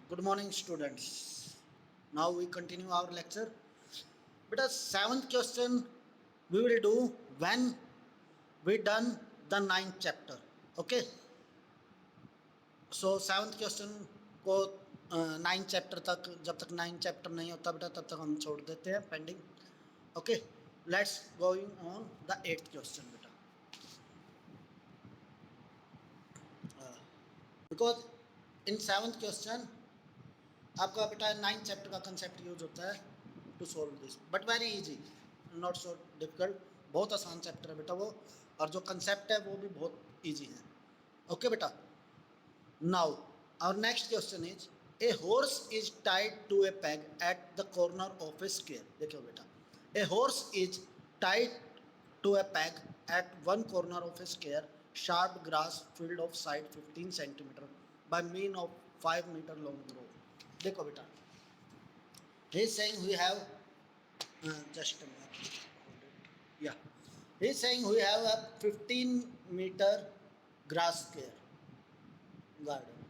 Good morning, students. Now we continue our lecture. But a seventh question we will do when we done the ninth chapter. Okay. So seventh question को ninth chapter तक जब तक ninth chapter नहीं होता बेटा तब तक हम छोड़ देते हैं pending. Okay. Let's going on the eighth question बेटा. बिकॉज इन सेवन्थ क्वेश्चन आपका बेटा नाइन्थ चैप्टर का कंसेप्ट यूज होता है to solve this but very easy not so difficult. बहुत आसान चैप्टर है बेटा वो और जो कंसेप्ट है वो भी बहुत इजी है. ओके बेटा. Now our next question is a horse is tied to a peg at the corner of a square. देखो बेटा a horse is tied to a peg at one corner of a square sharp grass field of side 15 centimeter by mean of 5 meter long rope. देखो बेटा he is saying we have just a minute. Yeah, he is saying we have a 15-meter grass square garden.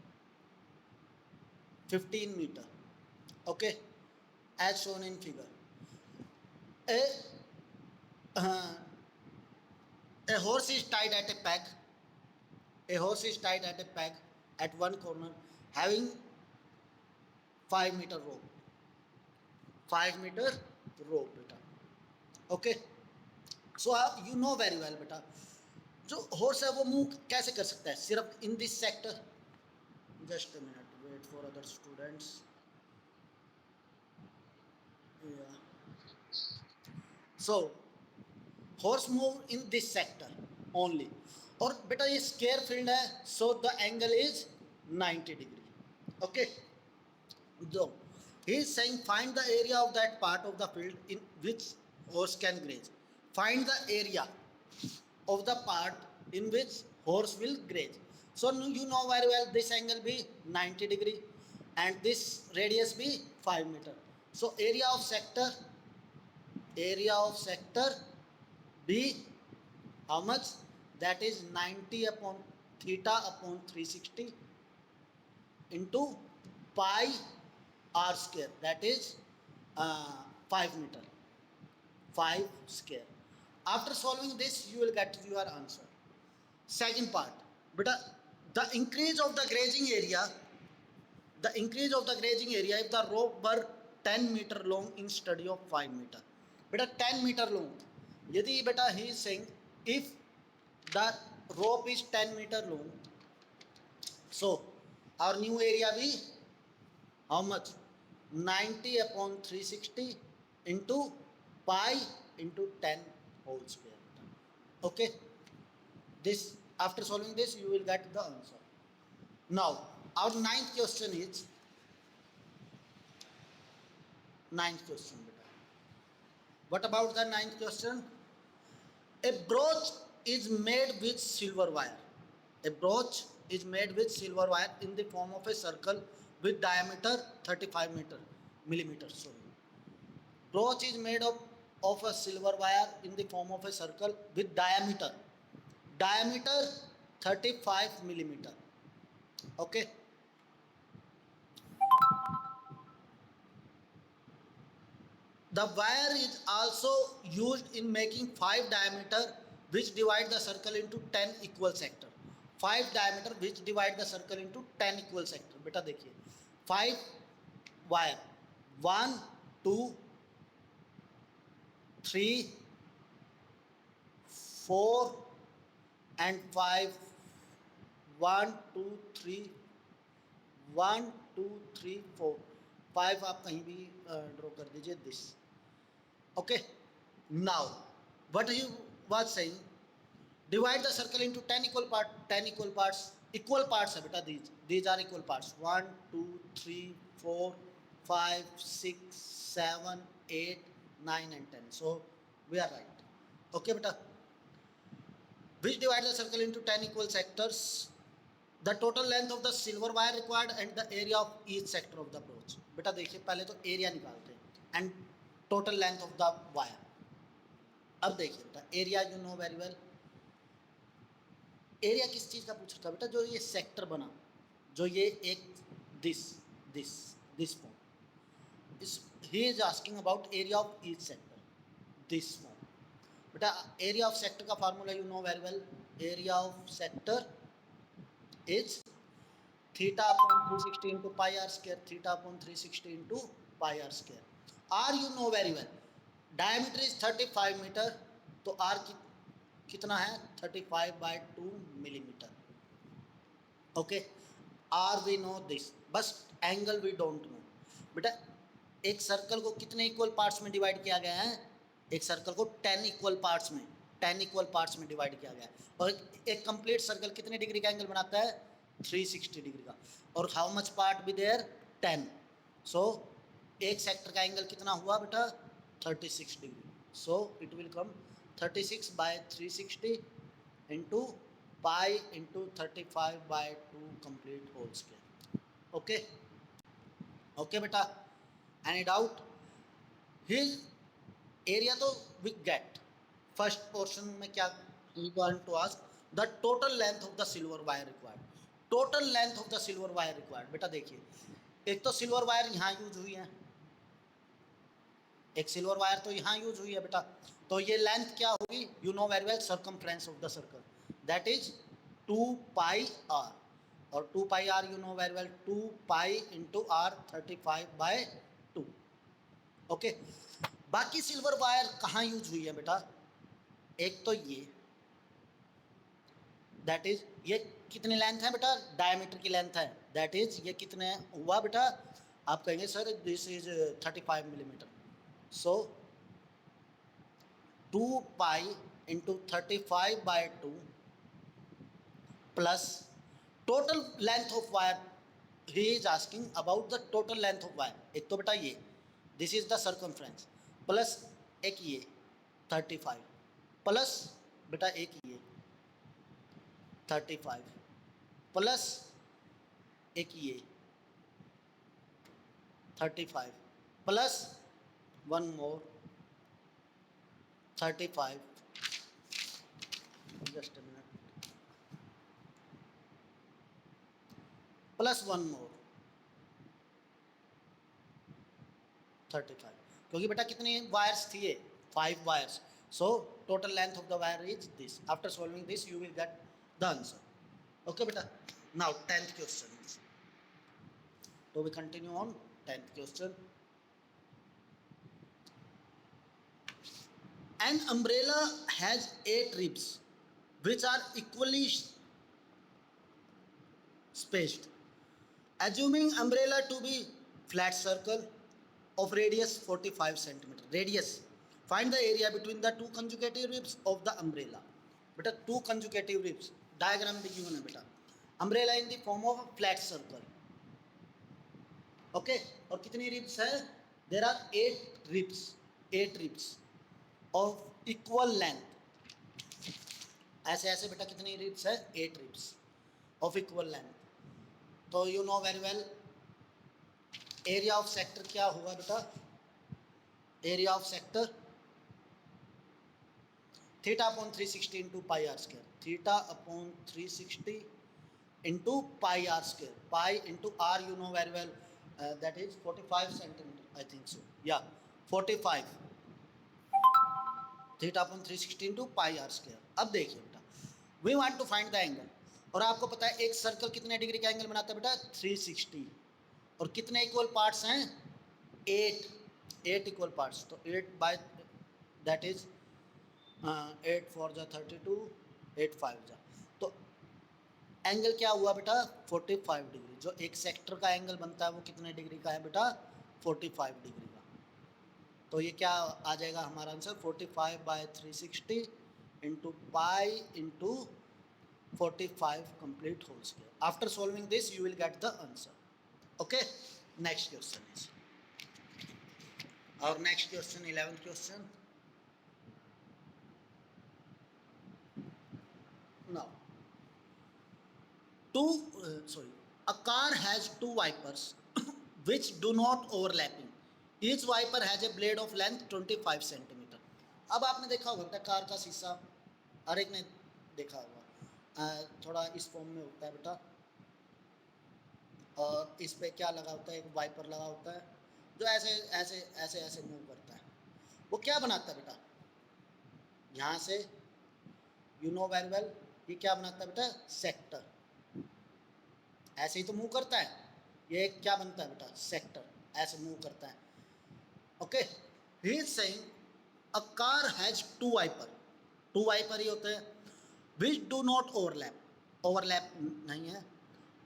15 meter. Okay, as shown in figure. A uh, a horse is tied at a peg. A horse is tied at a peg at one corner having 5-meter rope. 5-meter rope बेटा. Okay. So you know very well बेटा जो horse है वो move कैसे कर सकता है सिर्फ in this sector. Just a minute wait for other students. So horse move in this sector only. और बेटा ये स्क्वायर फील्ड है so the angle is 90 degree. Okay. So he is saying find the area of that part of the field in which horse can graze. Find the area of the part in which horse will graze. So you know very well this angle be 90 degree and this radius be 5 meter. So area of sector be how much? That is 90 upon theta upon 360 into pi r square, that is 5 meter. 5 square. After solving this you will get your answer. Second part but the increase of the grazing area if the rope were 10 meter long instead of 5 meter. Beta 10 meter long. Yadi beta he is saying if the rope is 10 meter long, so our new area be how much? 90 upon 360 into pi into 10 whole square. Okay. This after solving this you will get the answer. Now our ninth question is ninth question beta. What about the ninth question? A brooch is made with silver wire. A brooch is made with silver wire in the form of a circle with diameter 35 millimeter. Sorry. Brooch is made of a silver wire in the form of a circle with diameter 35 millimeter. Okay. The wire is also used in making 5 diameter which divide the circle into 10 equal sector. 5 diameter which divide the circle into 10 equal sector. बेटा देखिए 5 wire 1 2 3 4 and 5 1 2 3 1 2 3 4 5 आप कहीं भी draw कर दीजिए this. Okay. Now what you was saying, divide the circle into 10 equal parts. Equal parts है बेटा these are equal parts 1 2 3 4 5 6 7 8 9 and 10. So we are right. Okay बेटा. Which divide the circle into 10 equal sectors. The total length of the silver wire required and the area of each sector of the brooch. बेटा देखिए पहले तो area निकालते हैं and total length of the wire. अब देखिए बेटा area you know very well. Area किस चीज़ का पूछ रखा बेटा जो ये सेक्टर बना जो ये एक this this form is he is asking about area of each sector, this form. बेटा area of sector का formula you know very well, area of sector is theta upon 360 into pi r square, theta upon 360 into pi r square. R you know very well, diameter is 35 meter, तो R कितना है 35/2 millimetre. Okay, R we know this, बस angle we don't know. बेटा एक circle को कितने equal parts में divide किया गया है, एक सर्कल को 10 इक्वल पार्ट्स में डिवाइड किया गया है. और एक कंप्लीट सर्कल कितने डिग्री का एंगल बनाता है 360 डिग्री का. और how much part be there 10. So एक सेक्टर का एंगल कितना हुआ बेटा 36 degree. So it will come 36/360 into pi into 35/2 complete whole square. Okay okay बेटा, एनी डाउट? हिज एरिया तो वी गेट. फर्स्ट पोर्शन में क्या going to ask the total length of the silver wire required. Total length of the silver wire required. बेटा देखिए, एक तो silver wire यहाँ use हुई है, एक सिल्वर वायर तो यहाँ यूज हुई है बेटा, तो ये लेंथ क्या होगी you know very well, circumference of the circle that is 2 pi r. और 2 pi r you know very well, 2 pi into r 35/2. Okay, बाकी सिल्वर वायर कहाँ यूज हुई है बेटा, एक तो ये दैट इज ये कितनी लेंथ है बेटा, डायमीटर की लेंथ है, दैट इज ये कितने हुआ बेटा, आप कहेंगे sir this is 35 millimetre. So 2 pi into 35/2 plus total length of wire. He is asking about the total length of wire. एक तो बेटा ये this is the circumference, plus एक ये 35, प्लस बेटा एक ये 35, प्लस एक ये 35, plus one more 35, just a minute, plus one more 35. क्योंकि बेटा कितनी वायर्स थी ये 5 wires. So total length of the wire is this. After solving this you will get the answer. Okay बेटा, नाउ 10th क्वेश्चन. तो we continue on 10th question. An umbrella has 8 ribs which are equally spaced. Assuming umbrella to be flat circle of radius 45 centimeter. Radius. Find the area between the two consecutive ribs of the umbrella. बेटा two consecutive ribs. Diagram भी given है बेटा. Umbrella in the form of a flat circle. Okay. और कितनी ribs है? There are 8 ribs. 8 ribs of equal length. ऐसे ऐसे बेटा कितनी ribs है? 8 ribs of equal length. तो you know very well area of sector क्या होगा बेटा, area of sector theta upon 360 into pi R square, theta upon 360 into pi R square, pi into R you know very well that is 45 centimetre I think so, या 45 theta upon 360 into pi R square. अब देखिए बेटा we want to find the angle, और आपको पता है एक circle कितने डिग्री का एंगल बनाता है बेटा 360, और कितने इक्वल पार्ट्स हैं 8 इक्वल पार्ट्स. तो 8 बाय दैट इज 8 4 जा 32, 8 5 जा, तो एंगल क्या हुआ बेटा 45 डिग्री. जो एक सेक्टर का एंगल बनता है वो कितने डिग्री का है बेटा 45 डिग्री का. तो ये क्या आ जाएगा हमारा answer 45/360 into pi into 45 complete whole square. After solving this you will get the answer. Okay, next question is our next question, 11th question. Now a car has 2 wipers which do not overlapping. Each wiper has a blade of length 25 centimeter. अब आपने देखा होगा बेटा car का शीशा, हर एक ने देखा होगा, थोड़ा इस फॉर्म में होता है बेटा, और इस पे क्या लगा होता है, एक वाइपर लगा होता है जो ऐसे ऐसे ऐसे ऐसे मूव करता है। वो क्या बनाता है बेटा, यहाँ से यू नो वेरी वेल, ये क्या बनाता है बेटा, सेक्टर। ऐसे ही तो मूव करता है, ये क्या बनता है बेटा, सेक्टर, ऐसे मूव करता है। Okay, he is saying a car has two wiper, two wiper ही होते हैं, which do not overlap, overlap नहीं है।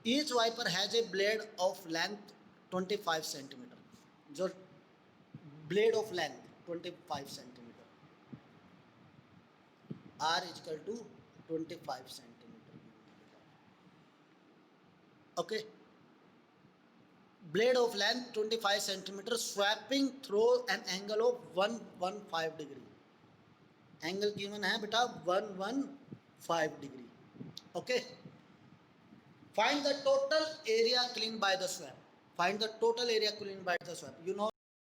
Each wiper has a blade of length 25 centimetre, जो blade of length 25 centimetre, are equal to 25 centimetre. Okay, blade of length 25 centimeter swapping through an angle of 115 degree, angle given है बेटा 115 degree. Okay, find the total area clean by the swap, find the total area clean by the swap. You know